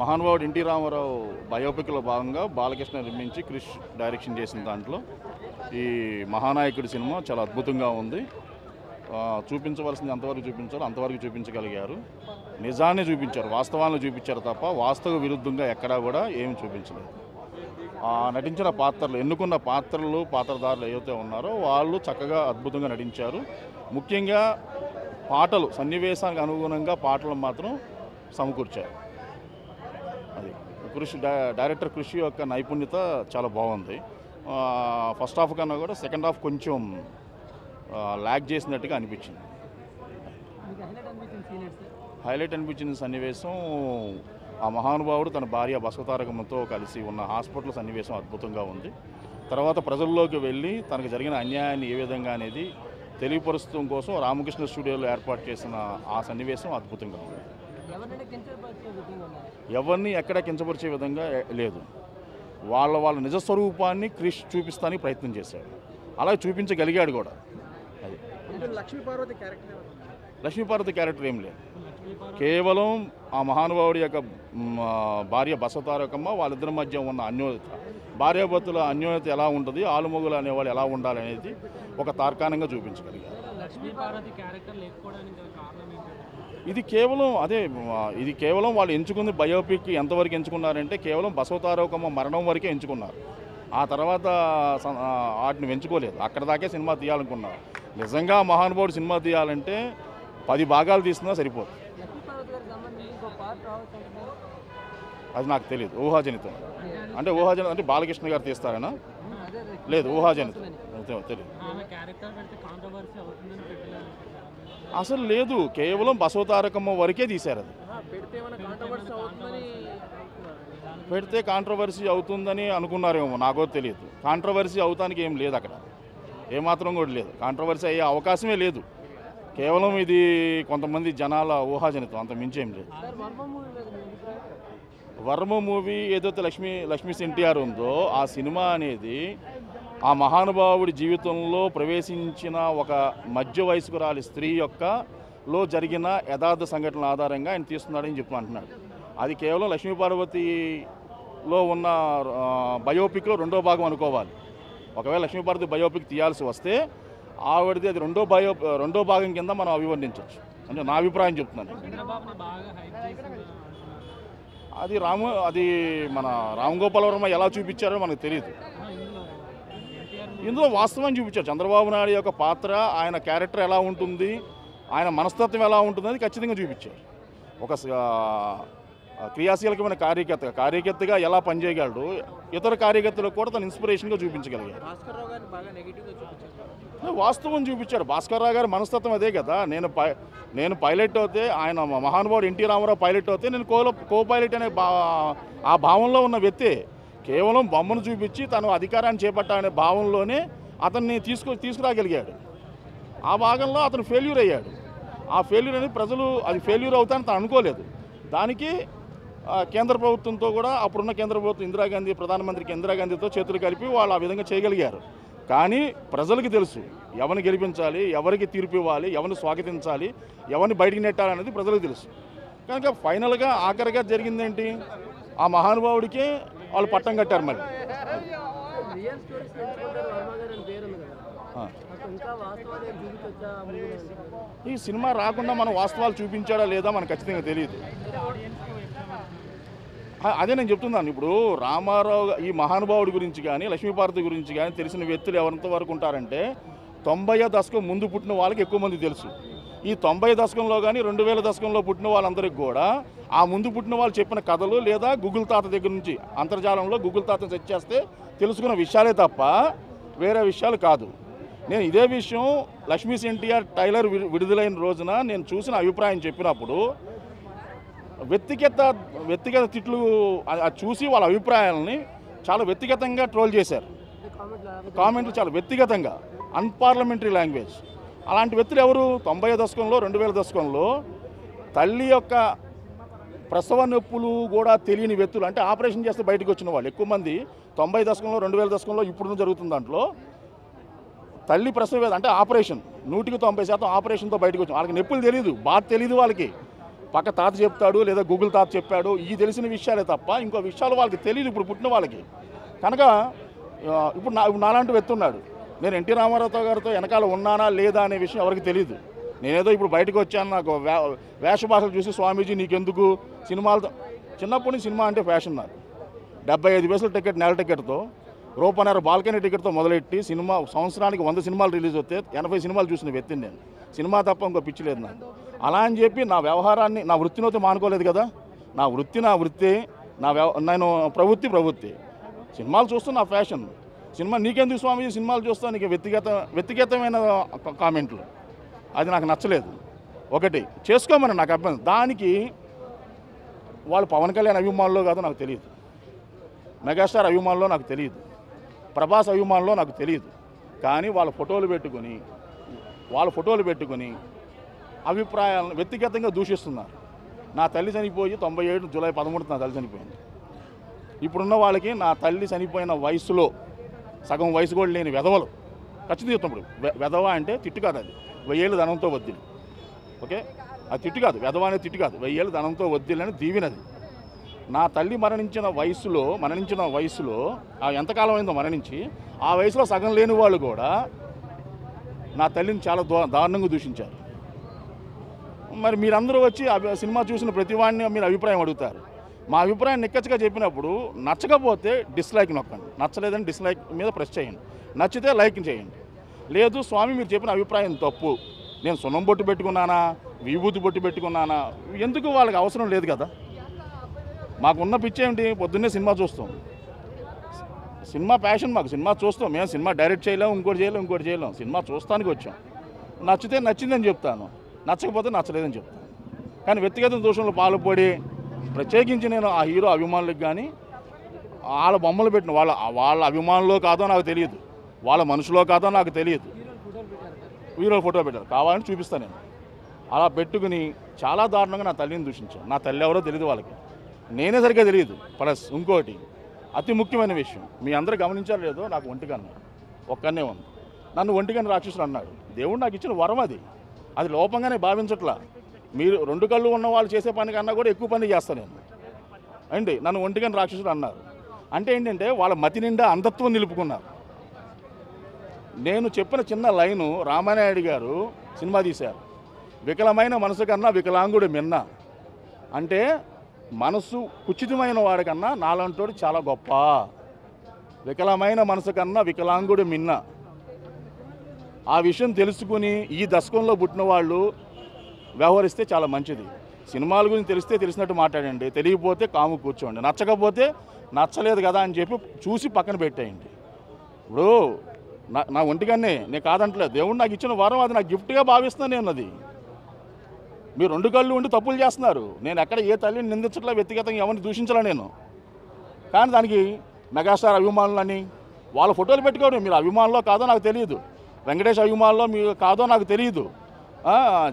మహానుభావుడు ఎన్టీ రామారావు బయోపిక్లో భాగంగా బాలకృష్ణ నిర్మించి క్రిష్ డైరెక్షన్ చేసిన దాంట్లో ఈ మహానాయకుడి సినిమా చాలా అద్భుతంగా ఉంది. చూపించవలసింది ఎంతవరకు చూపించాలో అంతవరకు చూపించగలిగారు. నిజాన్ని చూపించారు, వాస్తవాలను చూపించారు తప్ప వాస్తవ విరుద్ధంగా ఎక్కడా కూడా ఏమి చూపించలేదు. నటించిన పాత్రలు, ఎన్నుకున్న పాత్రలు, పాత్రధారులు ఏవైతే ఉన్నారో వాళ్ళు చక్కగా అద్భుతంగా నటించారు. ముఖ్యంగా పాటలు, సన్నివేశానికి అనుగుణంగా పాటలు మాత్రం సమకూర్చారు. అది డైరెక్టర్ కృషి యొక్క నైపుణ్యత చాలా బాగుంది. ఫస్ట్ హాఫ్ కన్నా కూడా సెకండ్ హాఫ్ కొంచెం ల్యాగ్ చేసినట్టుగా అనిపించింది. హైలైట్ అనిపించిన సన్నివేశం ఆ మహానుభావుడు తన భార్య బసవతారకమ్మతో కలిసి ఉన్న హాస్పిటల్ సన్నివేశం అద్భుతంగా ఉంది. తర్వాత ప్రజల్లోకి వెళ్ళి తనకు జరిగిన అన్యాయాన్ని ఏ విధంగా అనేది తెలియపరుచడం కోసం రామకృష్ణ స్టూడియోలో ఏర్పాటు చేసిన ఆ సన్నివేశం అద్భుతంగా ఉంది. ఎవరిని ఎక్కడ కించపరిచే విధంగా లేదు. వాళ్ళ నిజస్వరూపాన్ని క్రిష్ చూపిస్తానికి ప్రయత్నం చేశాడు. అలా చూపించగలిగాడు కూడా. అది లక్ష్మీపార్వతి క్యారెక్టర్ ఏం లేదు. కేవలం ఆ మహానుభావుడి యొక్క భార్య బసవతారకమ్మ, వాళ్ళిద్దరి మధ్య ఉన్న అన్యోన్యత, భార్యాభర్తల అన్యోన్యత ఎలా ఉంటుంది, ఆలుమొగులు అనేవాళ్ళు ఎలా ఉండాలి అనేది ఒక తార్కాణంగా చూపించగలిగారు. ఇది కేవలం వాళ్ళు ఎంచుకుంది బయోపిక్ ఎంతవరకు ఎంచుకున్నారంటే కేవలం బసవతారకమ్మ మరణం వరకే ఎంచుకున్నారు. ఆ తర్వాత వాటిని ఎంచుకోలేదు. అక్కడ దాకే సినిమా తీయాలనుకున్నారు. నిజంగా మహానుభావుడు సినిమా తీయాలంటే 10 భాగాలు తీసినా సరిపోదు. అది నాకు తెలియదు. ఊహాజనితం అంటే అంటే బాలకృష్ణ గారు తీస్తారనా? లేదు, ఊహాజనితం తెలియదు. అసలు లేదు, కేవలం బసవతారకమ్మ వరకే తీశారు. అది పెడితే కాంట్రవర్సీ అవుతుందని అనుకున్నారేమో, నాకో తెలియదు. కాంట్రవర్సీ అవుతానికి ఏం లేదు, అక్కడ ఏమాత్రం కూడా లేదు. కాంట్రవర్సీ అయ్యే అవకాశమే లేదు. కేవలం ఇది కొంతమంది జనాల ఊహాజనితం, అంత మించేం లేదు. వర్మ మూవీ ఏదైతే లక్ష్మీ ఎన్టీఆర్ ఉందో ఆ సినిమా అనేది ఆ మహానుభావుడి జీవితంలో ప్రవేశించిన ఒక మధ్య వయస్కురాలి స్త్రీ లో జరిగిన యథార్థ సంఘటనల ఆధారంగా ఆయన తీస్తున్నాడని అంటున్నాడు. అది కేవలం లక్ష్మీపార్వతిలో ఉన్న బయోపిక్లో 2వ భాగం అనుకోవాలి. ఒకవేళ లక్ష్మీపార్వతి బయోపిక్ తీయాల్సి వస్తే ఆవిడది అది 2వ భాగం కింద మనం అభివర్ణించవచ్చు. అంటే నా అభిప్రాయం చెప్తున్నాను. అది మన రామ్ గోపాల్ వర్మ ఎలా చూపించారో మనకు తెలియదు. ఇందులో వాస్తవాన్ని చూపించారు. చంద్రబాబు నాయుడు యొక్క పాత్ర, ఆయన క్యారెక్టర్ ఎలా ఉంటుంది, ఆయన మనస్తత్వం ఎలా ఉంటుంది అది ఖచ్చితంగా చూపించారు. ఒక క్రియాశీలకమైన కార్యకర్తగా ఎలా పనిచేయగలడు, ఇతర కార్యకర్తలకు కూడా తన ఇన్స్పిరేషన్గా చూపించగలిగారు. వాస్తవం చూపించాడు. భాస్కర్రావు గారి మనస్తత్వం అదే కదా. నేను పైలట్ అవుతే, ఆయన మహానుభావుడు ఎన్టీ రామారావు పైలట్ అవుతే నేను కో పైలట్ అనే ఆ భావంలో ఉన్న వ్యక్తి కేవలం బొమ్మను చూపించి తను అధికారాన్ని చేపట్టాలనే భావంలోనే అతన్ని తీసుకురాగలిగాడు. ఆ భాగంలో అతను ఫెయిల్యూర్ అయ్యాడు. ఆ ఫెయిల్యూర్ అని ప్రజలు అది ఫెయిల్యూర్ అవుతానని తను అనుకోలేదు. దానికి కేంద్ర ప్రభుత్వంతో కూడా, అప్పుడున్న కేంద్ర ప్రభుత్వం ప్రధానమంత్రి ఇందిరాగాంధీతో చేతులు కలిపి వాళ్ళు ఆ విధంగా చేయగలిగారు. కానీ ప్రజలకు తెలుసు ఎవరిని గెలిపించాలి, ఎవరికి తీర్పు ఇవ్వాలి, ఎవరిని స్వాగతించాలి, ఎవరిని బయటికి నెట్టాలనేది ప్రజలకు తెలుసు. కనుక ఫైనల్గా ఆఖరిగా జరిగిందేంటి, ఆ మహానుభావుడికి వాళ్ళు పట్టం కట్టారు. మరి ఈ సినిమా రాకుండా మనం వాస్తవాలు చూపించాడా లేదా మనకు ఖచ్చితంగా తెలియదు. అదే నేను చెప్తున్నాను. ఇప్పుడు రామారావు ఈ మహానుభావుడి గురించి కానీ లక్ష్మీపార్వతి గురించి కానీ తెలిసిన వ్యక్తులు ఎంతవరకు ఉంటారంటే 90వ దశకం ముందు పుట్టిన వాళ్ళకి ఎక్కువ మంది తెలుసు. ఈ 90 దశకంలో కానీ 2000 దశకంలో పుట్టిన వాళ్ళందరికీ కూడా ఆ ముందు పుట్టిన వాళ్ళు చెప్పిన కథలు లేదా గూగుల్ తాత దగ్గర నుంచి అంతర్జాలంలో గూగుల్ తాతను సెర్చ్ చేస్తే తెలుసుకున్న విషయాలే తప్ప వేరే విషయాలు కాదు. నేను ఇదే విషయం లక్ష్మీ ఎన్టీఆర్ ట్రైలర్ విడుదలైన రోజున నేను చూసిన అభిప్రాయం చెప్పినప్పుడు వ్యక్తిగత తిట్లు చూసి వాళ్ళ అభిప్రాయాలని చాలా వ్యక్తిగతంగా ట్రోల్ చేశారు. కామెంట్లు చాలా వ్యక్తిగతంగా, అన్పార్లమెంటరీ లాంగ్వేజ్. అలాంటి వ్యక్తులు ఎవరు? 90వ దశకంలో 2000 దశకంలో తల్లి యొక్క ప్రసవ నొప్పులు కూడా తెలియని వ్యక్తులు, అంటే ఆపరేషన్ చేస్తే బయటకు వచ్చిన వాళ్ళు ఎక్కువ మంది 90 దశకంలో 2000 దశకంలో ఇప్పుడు జరుగుతున్న దాంట్లో తల్లి ప్రసవ వేదన అంటే ఆపరేషన్ 100% ఆపరేషన్తో బయటకు వచ్చి వాళ్ళకి నొప్పులు తెలియదు, బాధ తెలియదు వాళ్ళకి. పక్క తాత చెప్తాడు లేదా గూగుల్ తాత చెప్పాడు, ఈ తెలిసిన విషయాలే తప్ప ఇంకో విషయాలు వాళ్ళకి తెలియదు ఇప్పుడు పుట్టిన వాళ్ళకి. కనుక ఇప్పుడు నాలాంటి వ్యక్తి ఉన్నాడు, నేను ఎన్టీ రామారావు గారితో వెనకాల ఉన్నానా లేదా అనే విషయం ఎవరికి తెలియదు. నేనేదో ఇప్పుడు బయటకు వచ్చాను, నాకు వేష భాషలు చూసి స్వామీజీ నీకెందుకు సినిమాలతో, చిన్నప్పటి నుంచి సినిమా అంటే ఫ్యాషన్. నాకు 75 పైసలు టికెట్, నెల టికెట్తో, రూపాయన్నర బాల్కనీ టికెట్తో మొదలెట్టి సినిమా సంవత్సరానికి 100 సినిమాలు రిలీజ్ అవుతే 80 సినిమాలు చూసిన వ్యక్తిని నేను. సినిమా తప్ప ఇంకో పిచ్చి లేదు నాకు. అలా అని చెప్పి నా వ్యవహారాన్ని, నా వృత్తిని అయితే మానుకోలేదు కదా. నా వృత్తి నేను ప్రవృత్తి. సినిమాలు చూస్తూ నా ఫ్యాషన్. సినిమా నీకెందుకు స్వామీజీ సినిమాలు చూస్తా, నీకు వ్యక్తిగతమైన కామెంట్లు, అది నాకు నచ్చలేదు. ఒకటి చేసుకోమని నాకు అర్థం. దానికి వాళ్ళు పవన్ కళ్యాణ్ అభిమానుల్లో కాదో నాకు తెలియదు, మెగాస్టార్ అభిమానుల్లో నాకు తెలియదు, ప్రభాస్ అభిమానుల్లో నాకు తెలియదు. కానీ వాళ్ళ ఫోటోలు పెట్టుకొని అభిప్రాయాలను వ్యక్తిగతంగా దూషిస్తున్నారు. నా తల్లి చనిపోయి 97 జూలై 13 నా తల్లి చనిపోయింది. ఇప్పుడున్న వాళ్ళకి నా తల్లి చనిపోయిన వయసులో సగం వయసు కూడా లేని వెధవలు, ఖచ్చితంగా చెప్తున్నప్పుడు వెధవ అంటే తిట్టు కాదు, అది 1000 ఏళ్ళు ధనంతో వద్దిలు. ఓకే, అది తిట్టు కాదు, వెధవ అనేది తిట్టు కాదు, 1000 ఏళ్ళు ధనంతో వద్దిలని దీవినది. నా తల్లి మరణించిన వయసులో ఎంతకాలం అయిందో మరణించి, ఆ వయసులో సగం లేని వాళ్ళు కూడా నా తల్లిని చాలా దారుణంగా దూషించారు. మరి మీరందరూ వచ్చి సినిమా చూసిన ప్రతి వాడిని మీరు అభిప్రాయం అడుగుతారు. మా అభిప్రాయం నిక్కచ్చిగా చెప్పినప్పుడు నచ్చకపోతే డిస్లైక్ నొక్కండి, నచ్చలేదని డిస్లైక్ మీద ప్రెస్ చేయండి, నచ్చితే లైక్ చేయండి. లేదు స్వామి మీరు చెప్పిన అభిప్రాయం తప్పు, నేను సున్నం బొట్టు పెట్టుకున్నానా, విభూతి బొట్టు పెట్టుకున్నానా, ఎందుకు వాళ్ళకి అవసరం లేదు కదా. మాకున్న పిచ్చి ఏమిటి, పొద్దున్నే సినిమా చూస్తాం, సినిమా ప్యాషన్ మాకు, సినిమా చూస్తాం. మేము సినిమా డైరెక్ట్ చేయలేం, ఇంకోటి చేయలేం, సినిమా చూస్తానికి వచ్చాం. నచ్చితే నచ్చిందని చెప్తాను, నచ్చకపోతే నచ్చలేదని చెప్తాను. కానీ వ్యక్తిగత దోషంలో పాల్పడి ప్రత్యేకించి నేను ఆ హీరో అభిమానులకు కానీ వాళ్ళ బొమ్మలు పెట్టిన వాళ్ళ అభిమానులో కాదో నాకు తెలియదు, వాళ్ళ మనుషులో కాదో నాకు తెలియదు, హీరో ఫోటో పెట్టారు, కావాలని చూపిస్తాను నేను. అలా పెట్టుకుని చాలా దారుణంగా నా తల్లిని దూషించాను. నా తల్లి ఎవరో తెలియదు వాళ్ళకి, నేనే సరిగ్గా తెలియదు. ప్లస్ ఇంకోటి అతి ముఖ్యమైన విషయం, మీ అందరూ గమనించారు లేదో, నాకు ఒంటికన్ను ఒక్కనే ఉంది. నన్ను ఒంటికన్ను రాక్షసుడు అన్నాడు. దేవుడు నాకు ఇచ్చిన వరం అది లోపంగానే భావించట్లా. మీరు 2 కళ్ళు ఉన్న వాళ్ళు చేసే పని కన్నా కూడా ఎక్కువ పని చేస్తాను నేను అండి. నన్ను ఒంటికన్ను రాక్షసుడు అన్నారు అంటే ఏంటంటే వాళ్ళ మతి నిండా అంధత్వం నిలుపుకున్నారు. నేను చెప్పిన చిన్న లైను రామానాయుడు గారు సినిమా తీశారు, వికలమైన మనసు కన్నా వికలాంగుడు మిన్న. అంటే మనసు కుచితమైన వాడికన్నా నాలంటోడు చాలా గొప్ప, వికలమైన మనసు కన్నా వికలాంగుడు మిన్న. ఆ విషయం తెలుసుకుని ఈ దశకంలో పుట్టిన వాళ్ళు వ్యవహరిస్తే చాలా మంచిది. సినిమాల గురించి తెలిస్తే తెలిసినట్టు మాట్లాడండి, తెలియకపోతే కాము కూర్చోండి, నచ్చకపోతే నచ్చలేదు కదా అని చెప్పి చూసి పక్కన పెట్టేయండి. ఇప్పుడు నా ఒంటిగానే నేను కాదంటలేదు, దేవుడు నాకు ఇచ్చిన వరం, అది నాకు గిఫ్ట్గా భావిస్తాను నేను. అది మీరు 2 కళ్ళు ఉండి తప్పులు చేస్తున్నారు. నేను ఎక్కడ ఏ తల్లిని నిందించట్లా, వ్యక్తిగతంగా ఎవరిని దూషించలే నేను. కానీ దానికి మెగాస్టార్ అభిమానులని వాళ్ళ ఫోటోలు పెట్టుకోవడం, మీరు అభిమానులో కాదో నాకు తెలియదు, వెంకటేష్ అభిమానులో మీరు కాదో నాకు తెలియదు,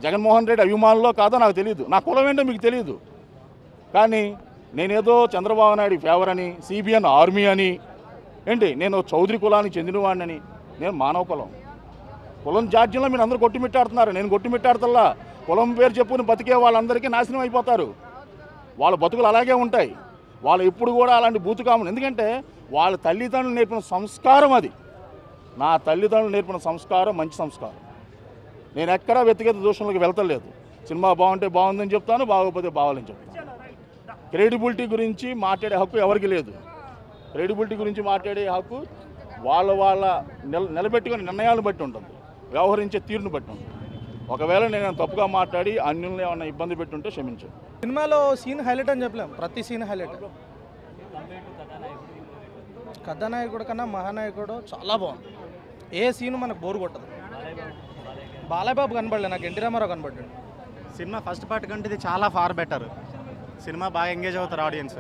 జగన్మోహన్ రెడ్డి అభిమానులో కాదో నాకు తెలియదు, నా కులం ఏంటో మీకు తెలియదు. కానీ నేనేదో చంద్రబాబు నాయుడు ఫేవర్ అని, సిబిఎన్ ఆర్మీ అని, నేను చౌదరి కులానికి చెందినవాడిని. నేను మానవ కులం జాడ్యంలో మీరు అందరూ కొట్టుమిట్టాడుతున్నారు. నేను కొట్టుమిట్టాడుతల్లా. కులం పేరు చెప్పుకుని బతికే వాళ్ళందరికీ నాశనం అయిపోతారు, వాళ్ళ బతుకులు అలాగే ఉంటాయి. వాళ్ళు ఎప్పుడు కూడా అలాంటి బూతుకామలు, ఎందుకంటే వాళ్ళ తల్లిదండ్రులు నేర్పిన సంస్కారం అది. నా తల్లిదండ్రులు నేర్పిన సంస్కారం మంచి సంస్కారం. నేను ఎక్కడా వ్యక్తిగత దోషంలోకి వెళ్తలేదు. సినిమా బాగుంటే బాగుందని చెప్తాను, బాగోకపోతే బాగాలని చెప్తాను. క్రెడిబిలిటీ గురించి మాట్లాడే హక్కు ఎవరికి లేదు. క్రెడిబిలిటీ గురించి మాట్లాడే హక్కు వాళ్ళ నిలబెట్టుకునే నిర్ణయాలను బట్టి ఉంటుంది, వ్యవహరించే తీరును బట్టి ఉంటుంది. ఒకవేళ నేను తప్పుగా మాట్లాడి అన్యుల్ని ఏమన్నా ఇబ్బంది పెట్టుంటే క్షమించండి. సినిమాలో సీన్ హైలైట్ అని చెప్పలేం, ప్రతి సీన్ హైలైట్. కథానాయకుడు కన్నా మహానాయకుడు చాలా బాగుంది. ఏ సీను మనకు బోరు కొట్టదు. బాలయ్యబాబు కనబడలే, నాకు ఎన్టీ రామారావు కనబడ్డాడు. సినిమా ఫస్ట్ పార్ట్ కంటే ఇది చాలా ఫార్ బెటర్. సినిమా బాగా ఎంగేజ్ అవుతారు ఆడియన్స్.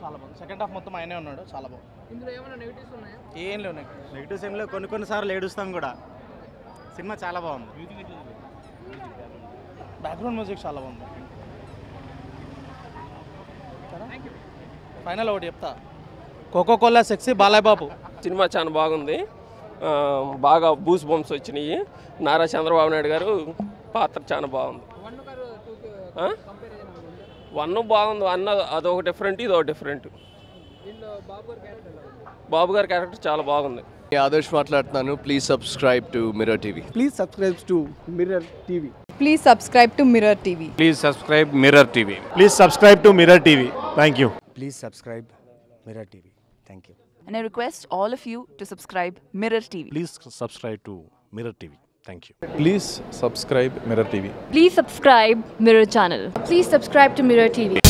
చాలా బాగుంది. సెకండ్ హాఫ్ మొత్తం ఆయనే ఉన్నాడు, చాలా బాగుంది. ఇందులో ఏమైనా నెగటివ్స్ ఉన్నాయా? ఏం లేవు నెగిటివ్స్ ఏం లేవు, కొన్నిసార్లు ఏడుస్తాం కూడా. సినిమా చాలా బాగుంది. బ్యాక్గ్రౌండ్ మ్యూజిక్ చాలా బాగుంది. ఫైనల్ ఒకటి చెప్తా, కోకోకోలా సెక్సీ బాలయ్యబాబు. సినిమా చాలా బాగుంది, బాగా బూస్ బంప్స్ వచ్చినాయి. నారా చంద్రబాబు నాయుడు గారు పాత్ర చాలా బాగుంది. వన్ బాగుంది, అదొక డిఫరెంట్, ఇదొక డిఫరెంట్. బాబు గారి క్యారెక్టర్ చాలా బాగుంది. ఆదర్శ్ మాట్లాడుతున్నాను. Please subscribe to mirror TV. Please subscribe to Mirror TV. Please subscribe to Mirror TV. Please subscribe Mirror TV. Please subscribe to Mirror TV. Thank you. Please subscribe Mirror TV. Thank you. And I request all of you to subscribe Mirror TV. Please subscribe to Mirror TV. Thank you. Please subscribe Mirror TV. Please subscribe Mirror channel. Please subscribe to Mirror TV.